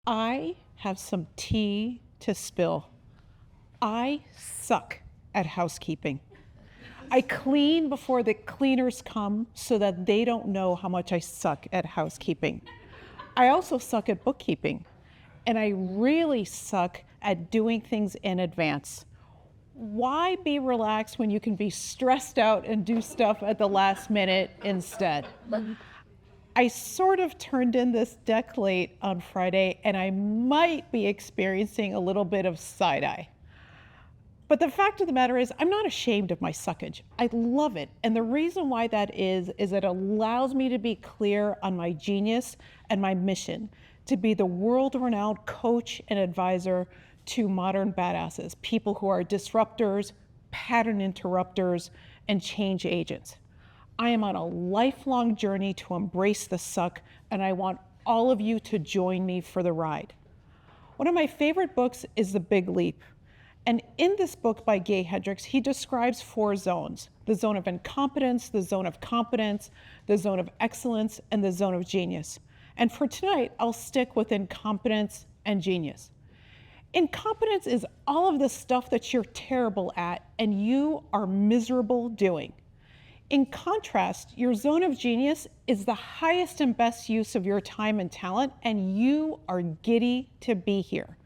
I have some tea to spill. I suck at housekeeping. I clean before the cleaners come so that they don't know how much I suck at housekeeping. I also suck at bookkeeping, and I really suck at doing things in advance. Why be relaxed when you can be stressed out and do stuff at the last minute instead? I sort of turned in this deck late on Friday, and I might be experiencing a little bit of side-eye. But the fact of the matter is, I'm not ashamed of my suckage. I love it. And the reason why that is it allows me to be clear on my genius and my mission to be the world-renowned coach and advisor to modern badasses, people who are disruptors, pattern interrupters, and change agents. I am on a lifelong journey to embrace the suck, and I want all of you to join me for the ride. One of my favorite books is The Big Leap. And in this book by Gay Hendricks, he describes 4 zones: the zone of incompetence, the zone of competence, the zone of excellence, and the zone of genius. And for tonight, I'll stick with incompetence and genius. Incompetence is all of the stuff that you're terrible at and you are miserable doing. In contrast, your zone of genius is the highest and best use of your time and talent, and you are giddy to be here.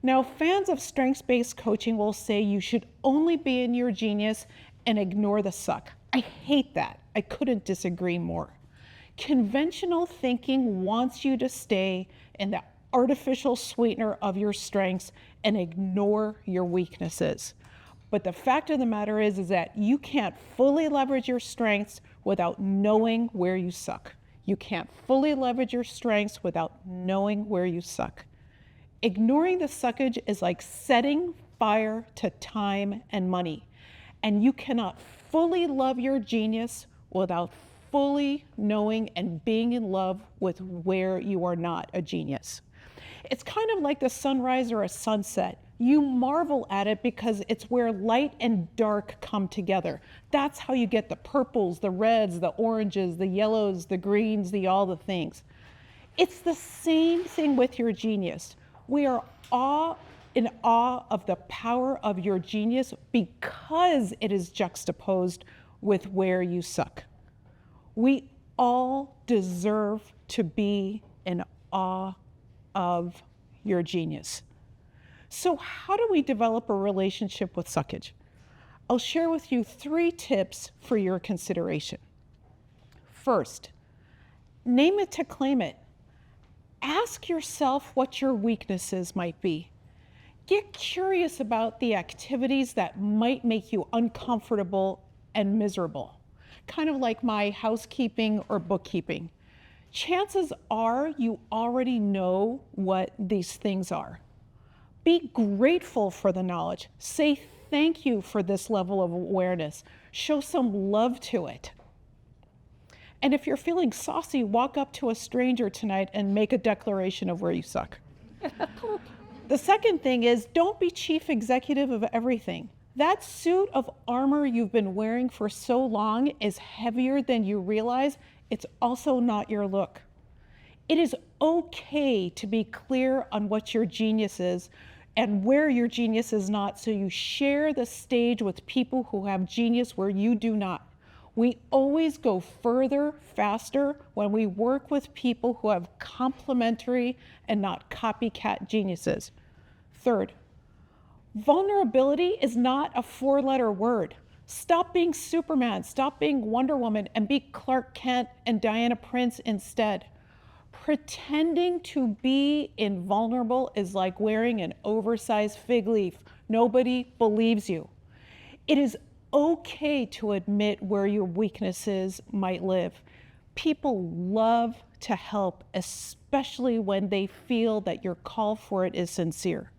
Now, fans of strengths-based coaching will say you should only be in your genius and ignore the suck. I hate that. I couldn't disagree more. Conventional thinking wants you to stay in the artificial sweetener of your strengths and ignore your weaknesses. But the fact of the matter is that you can't fully leverage your strengths without knowing where you suck. You can't fully leverage your strengths without knowing where you suck. Ignoring the suckage is like setting fire to time and money. And you cannot fully love your genius without fully knowing and being in love with where you are not a genius. It's kind of like the sunrise or a sunset. You marvel at it because it's where light and dark come together. That's how you get the purples, the reds, the oranges, the yellows, the greens, all the things. It's the same thing with your genius. We are in awe of the power of your genius because it is juxtaposed with where you suck. We all deserve to be in awe of your genius. So how do we develop a relationship with suckage? I'll share with you 3 tips for your consideration. First, name it to claim it. Ask yourself what your weaknesses might be. Get curious about the activities that might make you uncomfortable and miserable, kind of like my housekeeping or bookkeeping. Chances are you already know what these things are. Be grateful for the knowledge. Say thank you for this level of awareness. Show some love to it. And if you're feeling saucy, walk up to a stranger tonight and make a declaration of where you suck. The second thing is, don't be chief executive of everything. That suit of armor you've been wearing for so long is heavier than you realize. It's also not your look. It is okay to be clear on what your genius is and where your genius is not, so you share the stage with people who have genius where you do not. We always go further, faster when we work with people who have complementary and not copycat geniuses. Third, vulnerability is not a 4-letter word. Stop being Superman, stop being Wonder Woman, and be Clark Kent and Diana Prince instead. Pretending to be invulnerable is like wearing an oversized fig leaf. Nobody believes you. It is okay to admit where your weaknesses might live. People love to help, especially when they feel that your call for it is sincere.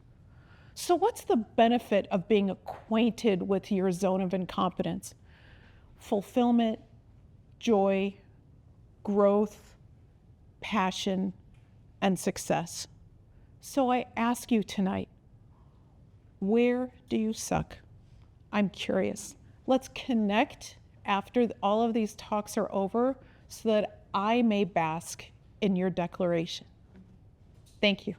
So what's the benefit of being acquainted with your zone of incompetence? Fulfillment, joy, growth, passion, and success. So I ask you tonight, where do you suck? I'm curious. Let's connect after all of these talks are over so that I may bask in your declaration. Thank you.